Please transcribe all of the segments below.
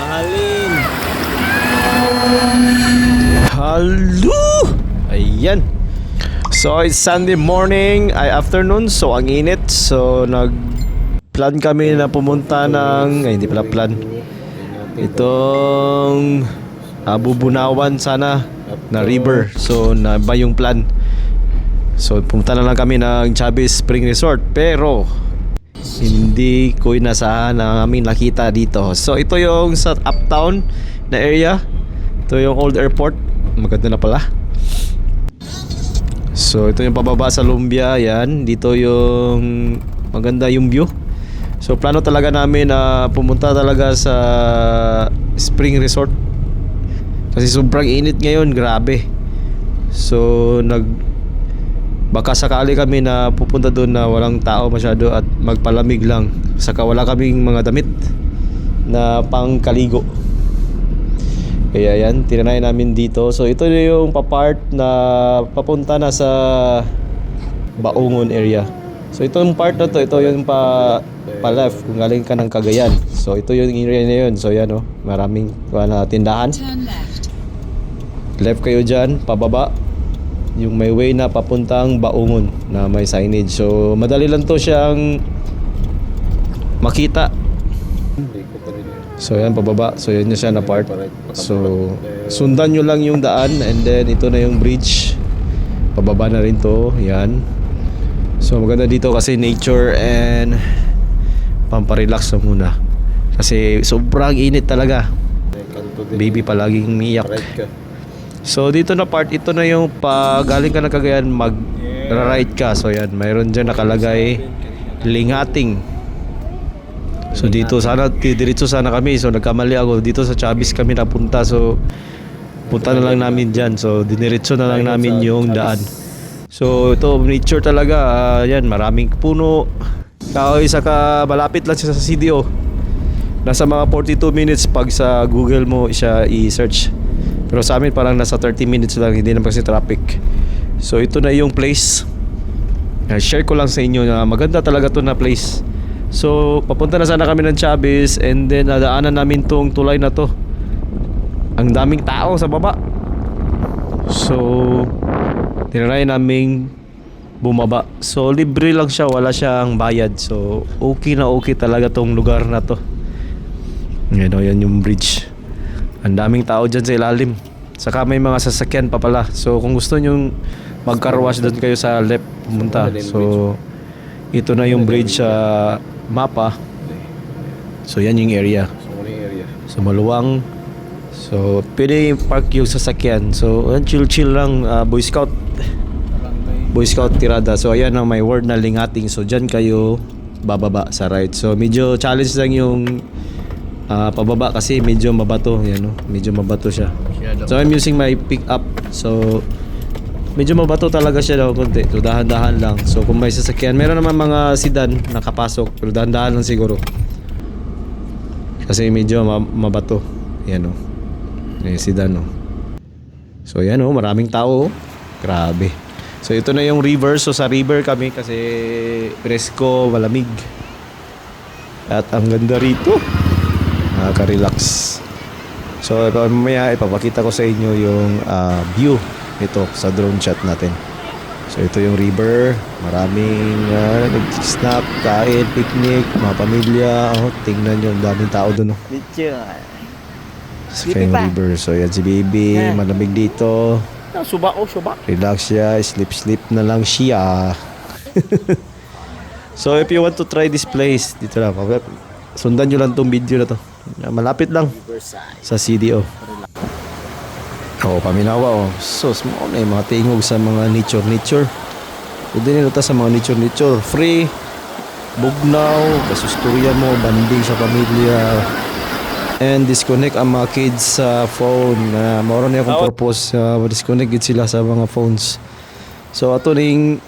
Mahalin. Hello! Ayan. So it's Sunday morning, ay afternoon, so ang init. So nag-plan kami na pumunta ng, hindi pala plan. Itong Bubunawan sana na river. So na ba yung plan? So pumunta na lang kami ng Chavez Spring Resort. Pero hindi ko inasahan na aming nakita dito. So ito yung sa uptown na area. Ito yung old airport. Maganda na pala. So ito yung pababa sa Lumbia. Yan. Dito yung maganda yung view. So plano talaga namin na pumunta talaga sa Spring Resort. Kasi sobrang init ngayon. Grabe. So baka sakali kami na pupunta doon na walang tao masyado at magpalamig lang. Saka wala kaming mga damit na pangkaligo. Kaya yan, tinanay namin dito. So ito yung pa-part na papunta na sa Baungon area. So itong part na to, ito yung pa-left kung galing ka ng Cagayan. So ito yung area na yun. So yan o, maraming tindahan. Left kayo dyan, pababa. Yung may way na papuntang Baungon na may signage. So madali lang to siyang makita. So yan pababa. So yan na siya na part. So sundan nyo lang yung daan. And then ito na yung bridge. Pababa na rin to. Yan. So maganda dito kasi nature and pamparelax na muna. Kasi sobrang init talaga. Baby palaging umiyak. So dito na part, ito na yung galing ka na Cagayan, mag-ride ka. So yan, mayroon dyan nakalagay Lingating. So dito sana, diretso sana kami. So nagkamali ako, dito sa Chavez kami napunta. So punta na lang namin dyan. So diniretso na lang namin yung daan. So ito, nature talaga. Yan, maraming puno. Kahoy, saka malapit lang siya sa CDO. Nasa mga 42 minutes pag sa Google mo siya i-search. Pero sa amin parang nasa 30 minutes lang, hindi naman kasi traffic. So ito na yung place. Share ko lang sa inyo na maganda talaga to na place. So papunta na sana kami ng Chavez and then nadaanan namin tong tulay na to. Ang daming tao sa baba. So tinry naming bumaba. So libre lang siya, wala siyang bayad. So okay na okay talaga tong lugar na to. Yan o, yan yung bridge. Ang daming tao dyan sa ilalim. Saka may mga sasakyan pa pala. So kung gusto nyo mag-car wash doon kayo sa left pumunta. So ito na yung bridge sa mapa. So yan yung area. So maluwang. So pwede park yung sasakyan. So chill lang, Boy Scout tirada. So ayan ang may word na Lingating. So dyan kayo bababa sa right. So medyo challenge lang yung pababa kasi medyo mabato. Yan, no? Medyo mabato siya. So I'm using my pick up. So medyo mabato talaga siya daw konti. So dahan-dahan lang. So kung may sasakyan, meron naman mga sedan nakapasok. Pero dahan-dahan lang siguro. Kasi medyo mabato. Yan, no? Yung sedan, no? So yan, no? Maraming tao. Grabe. So ito na yung river. So sa river kami kasi presko, malamig. At ang ganda rito. Nakaka-relax. So mamaya ipapakita ko sa inyo yung view nito sa drone shot natin. So ito yung river. Maraming nag-snap, kain, picnic, mga pamilya. Tingnan nyo, daming tao doon. Sa yung river. So yan si baby. Malamig dito. Suba. Relax siya. Sleep na lang siya. So if you want to try this place, dito lang. Sundan nyo lang tong video na to. Malapit lang sa CDO. Paminawa. So small na yung mga tingog sa mga nature. Pwede nila sa mga nature. Free. Bugnaw. Kasusturya mo. Banding sa pamilya. And disconnect ang mga kids sa phone. Mauro na akong purpose. Disconnect sila sa mga phones. So ato ning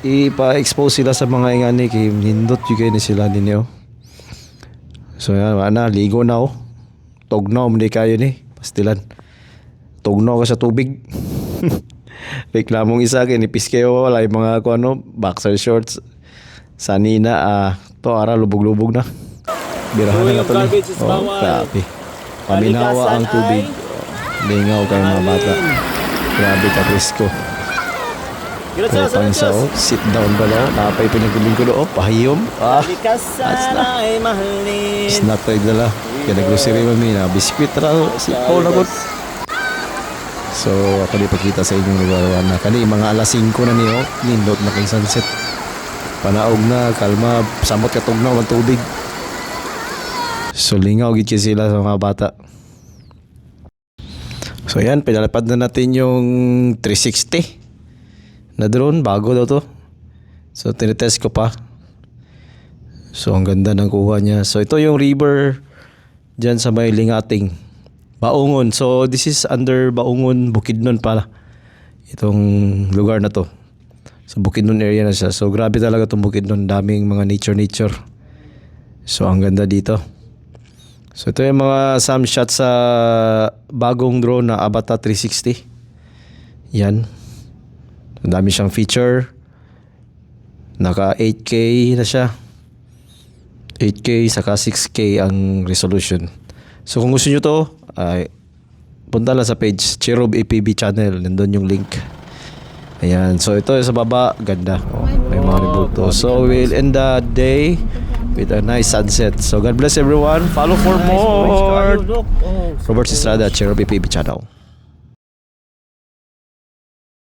ipa-expose sila sa mga ingani kay nindot yung kayo sila ninyo. So yan, ligo na o. Tugnaw, hindi kayo ni. Pastilan. Tugnaw ka sa tubig. Reklamong isa, kinipis kayo, wala yung mga boxer shorts. Sanina, to ara, lubog-lubog na. Birahan na yung to. garbage is bawal. Grabe. Paminawa ang tubig. Lingaw kayo mga bata. Grabe ka, Prisco. Pang isa, sit down ba no? Napay pinaguling ko no? Pahiyom. Kalikasan ay mahalin. Snack tayo dala. Kaya nag-grocery mami na. Biskuit ra. Si Paul na ko. So, ako di pakita sa inyong lugar na. Kani, mga alas 5 na niyo. Nindot na kay sunset. Panaog na, kalma. Samot katugnaw ang tubig. So, lingaw gid sila sa mga bata. So, yan. Pinalapad na natin yung 360 na drone. Bago daw to. So, tinitest ko pa. So, ang ganda ng kuha niya. So, ito yung river dyan sa may Lingating. Baungon. So, this is under Baungon, Bukidnon pala. Itong lugar na to. So, Bukidnon area na siya. So, grabe talaga itong Bukidnon. Daming mga nature. So, ang ganda dito. So, ito yung mga some shots sa bagong drone na Avata 360. Yan. Ang dami siyang feature. Naka 8K na siya. 8K saka 6K ang resolution. So kung gusto nyo to, ay punta lang sa page Cherub APB channel. Nandun yung link. Ayan. So ito sa baba, ganda. Oh, may mga rebulto. So we'll end the day with a nice sunset. So God bless everyone. Follow for more. Robert Estrada, Cherub APB channel.